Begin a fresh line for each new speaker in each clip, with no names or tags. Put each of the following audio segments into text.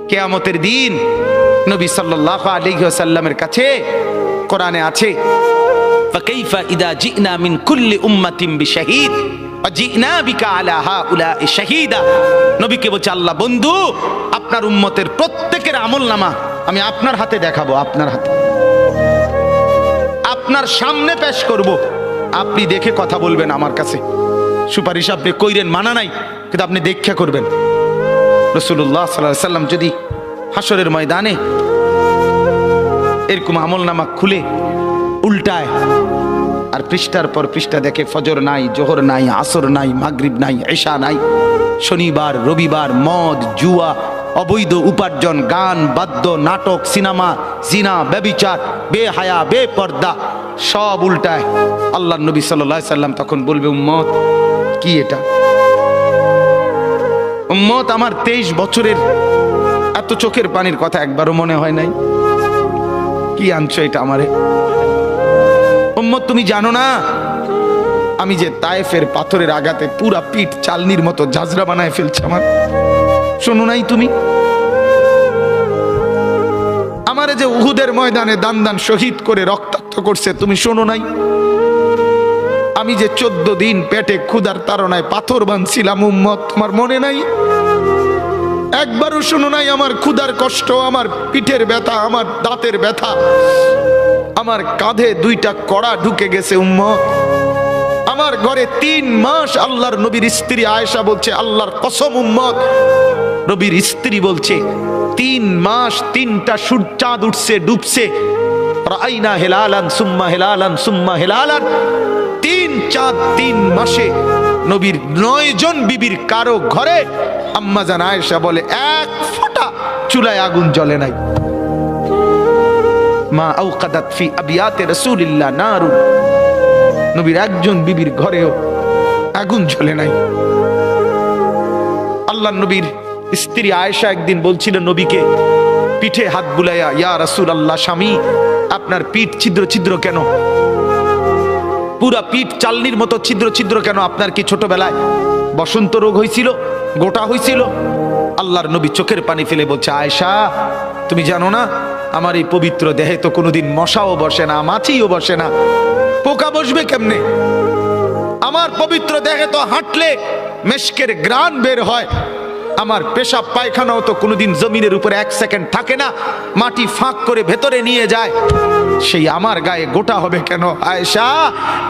কিয়ামতের দিন নবী সাল্লাল্লাহু আলাইহি ওয়াসাল্লামের কাছে কোরআনে আছে, ফাকাইফা ইদা জিনা মিন কুল্লি উম্মাতিন বিশাহিদ ওয়া জিনা বিকা আলা হাউলাই শাহিদা। নবীকে বলছে আল্লাহ, বন্ধু আপনার উম্মতের প্রত্যেকের আমলনামা আমি আপনার হাতে দেখাবো, আপনার হাতে, আপনার সামনে পেশ করব, আপনি দেখে কথা বলবেন আমার কাছে। সুপারিশ আপনি কইরেন, মানা নাই, কিন্তু আপনি দেখা করবেন। রাসূলুল্লাহ সাল্লাল্লাহু আলাইহি সাল্লাম যদি হাসরের ময়দানে এরকম আমলনামা খুলে উল্টায় আর পৃষ্ঠার পর পৃষ্ঠা দেখে ফজর নাই, জোহর নাই, আসর নাই, মাগরিব নাই, ঈশা নাই, শনিবার রবিবার, মদ জুয়া, অবৈধ উপার্জন, গান বাদ্য, নাটক, সিনেমা, জিনা, ব্যভিচার, বেহায়া, বেপর্দা সব উল্টায়। আল্লাহর নবী সাল্লাল্লাহু আলাইহি সাল্লাম তখন বলবে, উম্মত কি এটা? উম্মত আমার 23 বছরের এত চোখের পানির কথা একবারও মনে হয় নাই? কি আনছো এটা আমারে? উম্মত তুমি জানো না আমি যে তায়েফের পাথরের আঘাতে পুরা পিঠ চালনির মতো ঝাঁঝরা বানায় ফেলছে আমার? শোনো নাই তুমি? আমারে যে উহুদের ময়দানে দান দান শহীদ করে রক্তাক্ত করছে, তুমি শোনো নাই? আমি যে 14 দিন পেটে ক্ষুধার তাড়নায় পাথর বাঁধছিলাম, উম্মত তোমার মনে নাই? একবারও শোনো নাই আমার ক্ষুধার কষ্ট, আমার পিঠের ব্যথা, আমার দাঁতের ব্যথা, আমার কাঁধে 2টা কড়া ঢুকে গেছে উম্মত। আমার ঘরে 3 মাস আল্লাহর নবীর স্ত্রী আয়েশা বলছে, আল্লাহর কসম উম্মত, নবীর স্ত্রী বলছে 3 মাস 3টা চাঁদ উঠছে ডুবছে, রাআইনা হিলালান সুম্মা হিলালান সুম্মা হিলালান, 3 চাঁদ 3 মাসে নবীর 9 জন বিবির কারো ঘরে আম্মা জান আয়েশা বলে 1 ফোঁটা চুলায় আগুন জ্বলে নাই। মা আওকাদাত ফি আবিয়াতে রাসূলিল্লাহ নারুন, নবীর একজন বিবির ঘরেও আগুন জ্বলে নাই। আল্লাহর নবীর স্ত্রী আয়েশা একদিন বলছিল নবীকে পিঠে হাত বুলাইয়া, ইয়া রাসূলুল্লাহ, স্বামী আপনার পিঠ ছিদ্র ছিদ্র কেন? পুরা পিঠ চালনির মতো ছিদ্র ছিদ্র কেন? আপনার কি ছোটবেলায় বসন্ত রোগ হয়েছিল, গোটা হয়েছিল? আল্লাহর নবী চোখের পানি ফেলে বলছে, আয়েশা তুমি জানো না আমার এই পবিত্র দেহে তো কোনোদিন মশাও বসে না, মাছিও বসে না, পোকা বসবে কেমনে? আমার পবিত্র দেহে তো হাঁটলে মেশকের ঘ্রাণ বের হয়, আমার পেশাব পায়খানাও তো কোনোদিন জমিনের উপরে 1 সেকেন্ড থাকে না, মাটি ফাঁক করে ভেতরে নিয়ে যায়, সেই আমার গায়ে গোটা হবে কেন? আয়েশা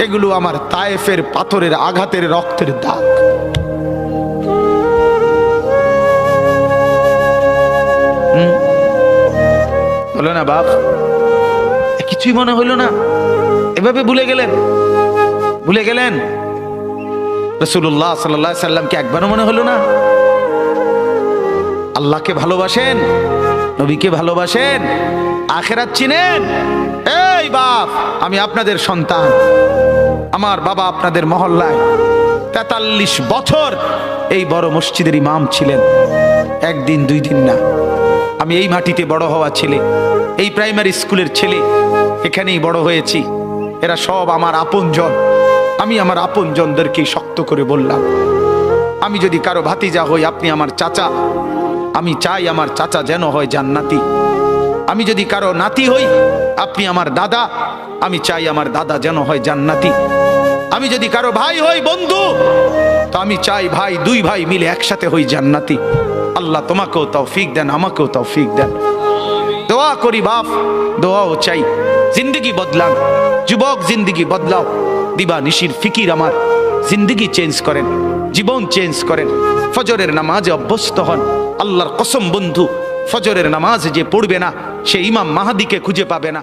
এগুলো আমার তায়েফের পাথরের আঘাতের রক্তের দাগ। হলো না বাপ? কিছুই মনে হইল না? এভাবে ভুলে গেলেন? ভুলে গেলেন রাসূলুল্লাহ সাল্লাল্লাহু আলাইহি সাল্লামকে একবারও মনে হলো না? আল্লাহকে ভালোবাসেন, নবীকে ভালোবাসেন, আখিরাত চিনেন? এই বাপ, আমি আপনাদের সন্তান, আমার বাবা আপনাদের মহল্লায় 43 বছর এই বড় মসজিদের ইমাম ছিলেন, 1 দিন 2 দিন না। আমি এই মাটিতে বড় হওয়া ছেলে, এই প্রাইমারি স্কুলের ছেলে, এখানেই বড় হয়েছি। এরা সব আমার আপনজন। আমি আমার আপনজনদেরকে শক্ত করে বললাম, আমি যদি কারো ভাতিজা হই, আপনি আমার চাচা, আমি চাই আমার চাচা যেন হয় জান্নাতি। আমি যদি কারো নাতি হই, আপনি আমার দাদা, আমি চাই আমার দাদা যেন হয় জান্নাতি। আমি যদি কারো ভাই হই, বন্ধু, তো আমি চাই ভাই 2 ভাই মিলে একসাথে হই জান্নাতি। আল্লাহ তোমাকেও তৌফিক দেন, আমাকেও তৌফিক দেন। দোয়া করি বাপ, দোয়াও চাই। জিন্দগি বদলান যুবক, জিন্দগি বদলাও। দিবা নিশির ফিকির আমার, জিন্দগি চেঞ্জ করেন, জীবন চেঞ্জ করেন। ফজরের নামাজে অভ্যস্ত হন। আল্লাহর কসম বন্ধু, ফজরের নামাজ যে পড়বে না সে ইমাম মাহাদিকে খুঁজে পাবে না।